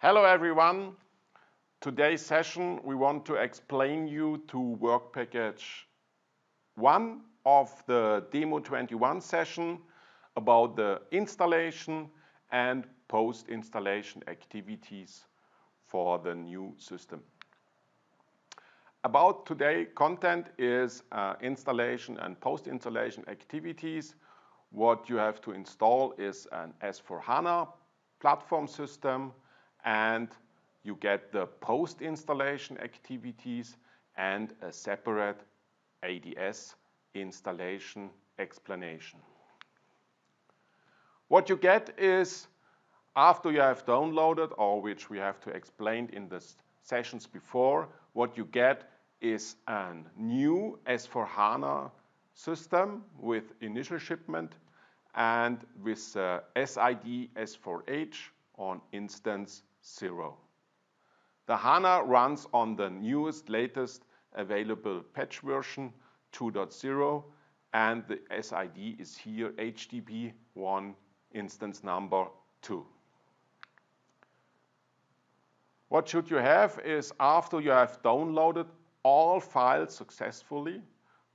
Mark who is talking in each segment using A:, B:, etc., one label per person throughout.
A: Hello everyone. Today's session we want to explain you to Workpackage 1 of the Demo21 session about the installation and post-installation activities for the new system. About today's content is installation and post-installation activities. What you have to install is an S/4HANA platform system, and you get the post-installation activities and a separate ADS installation explanation. What you get is, after you have downloaded, or which we have to explain in the sessions before, what you get is a new S/4HANA system with initial shipment and with SID S4H on instance 0. The HANA runs on the newest, latest available patch version 2.0, and the SID is here HDB1 instance number 2. What should you have is, after you have downloaded all files successfully,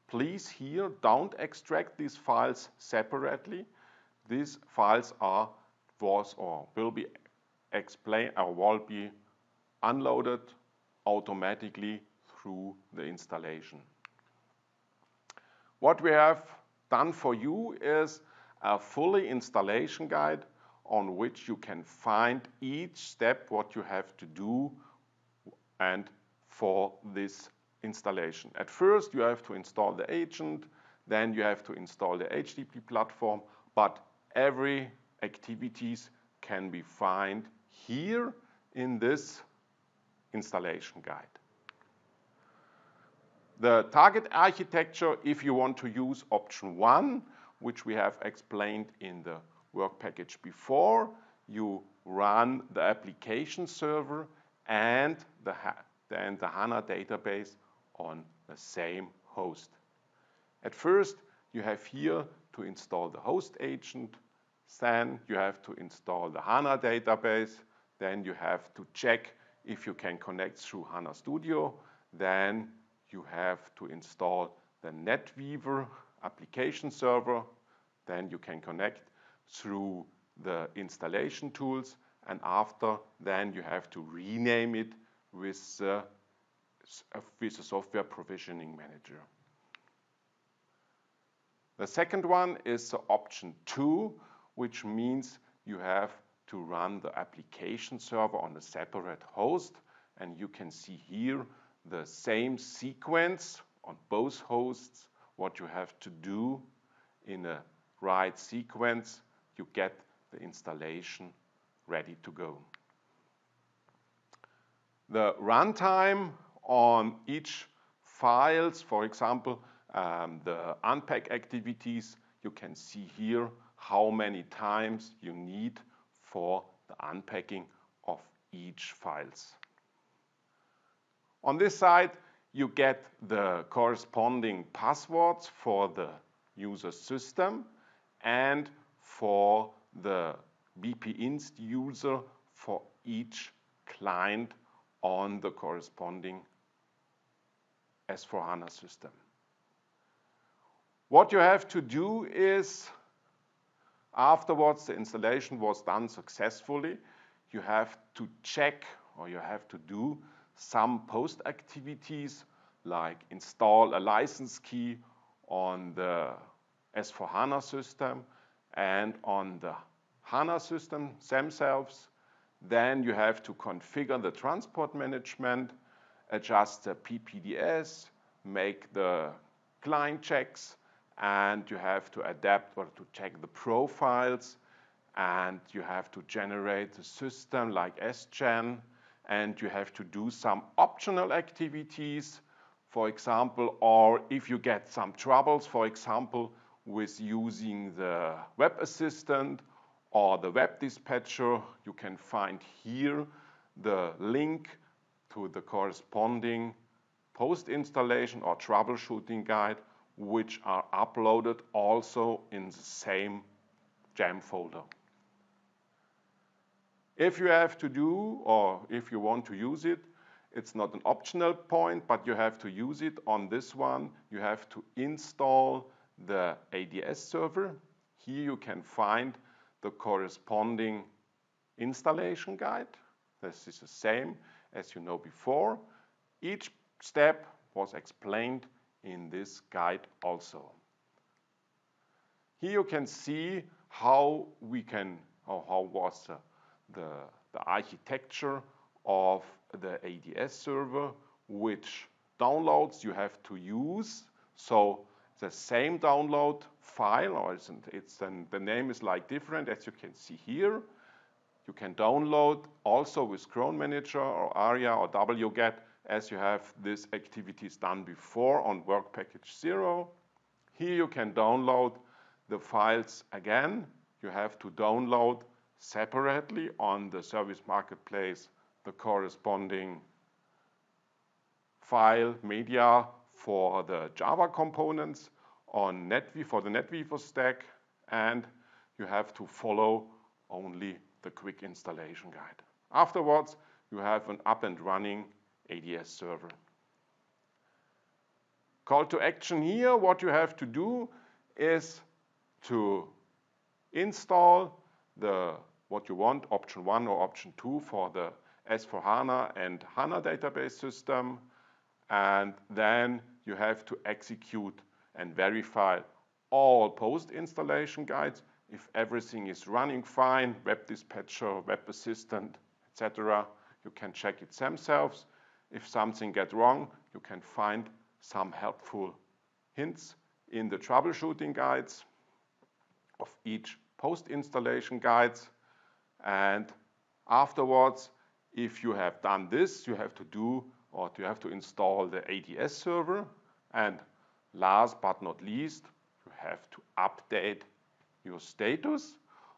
A: please here don't extract these files separately. These files will be explained or will be unloaded automatically through the installation. What we have done for you is a fully installation guide on which you can find each step what you have to do and for this installation. At first you have to install the agent, then you have to install the HTTP platform, but every activities can be found here in this installation guide. The target architecture, if you want to use option 1, which we have explained in the work package before, you run the application server and the HANA database on the same host. At first, you have here to install the host agent, then you have to install the HANA database, then you have to check if you can connect through HANA Studio, then you have to install the NetWeaver application server, then you can connect through the installation tools, and after then you have to rename it with a software provisioning manager. The second one is the option 2, which means you have to run the application server on a separate host, and you can see here the same sequence on both hosts. What you have to do in a right sequence, you get the installation ready to go. The runtime on each files, for example, the unpack activities, you can see here how many times you need for the unpacking of each files. On this side, you get the corresponding passwords for the user system and for the WP user for each client on the corresponding S/4HANA system. What you have to do is, afterwards the installation was done successfully, you have to check, or you have to do some post activities like install a license key on the S/4HANA system and on the HANA system themselves. Then you have to configure the transport management, adjust the PPDS, make the client checks, and you have to adapt or to check the profiles, and you have to generate the system like SGen, and you have to do some optional activities, for example, or if you get some troubles, for example, with using the web assistant or the web dispatcher, you can find here the link to the corresponding post-installation or troubleshooting guide, which are uploaded also in the same gem folder. If you have to do, or if you want to use it, it's not an optional point, but you have to use it. On this one, you have to install the ADS server. Here you can find the corresponding installation guide. This is the same as you know before. Each step was explained in this guide also. Here you can see how we can, or how was the architecture of the ADS server, which downloads you have to use. So the same download file, or the name is like different, as you can see here. You can download also with Cron Manager or ARIA or wget, as you have these activities done before on Workpackage 0. Here you can download the files again. You have to download separately on the service marketplace the corresponding file media for the Java components on for the NetWeaver stack, and you have to follow only the quick installation guide. Afterwards, you have an up and running ADS server. Call to action here, what you have to do is to install what you want, option 1 or option 2 for the S/4HANA and HANA database system, and then you have to execute and verify all post-installation guides. If everything is running fine, Web Dispatcher, Web Assistant, etc., you can check it themselves. If something gets wrong, you can find some helpful hints in the troubleshooting guides of each post-installation guides. And afterwards, if you have done this, you have to install the ADS server. And last but not least, you have to update your status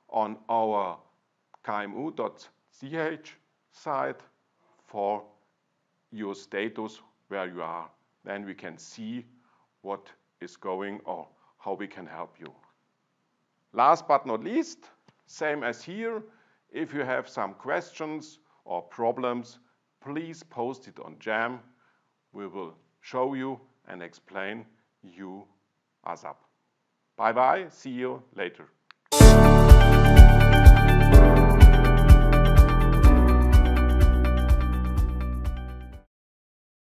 A: on our kmu.ch site for your status where you are. Then we can see what is going or how we can help you. Last but not least, same as here, if you have some questions or problems, please post it on Jam. We will show you and explain you ASAP. Bye bye, see you later.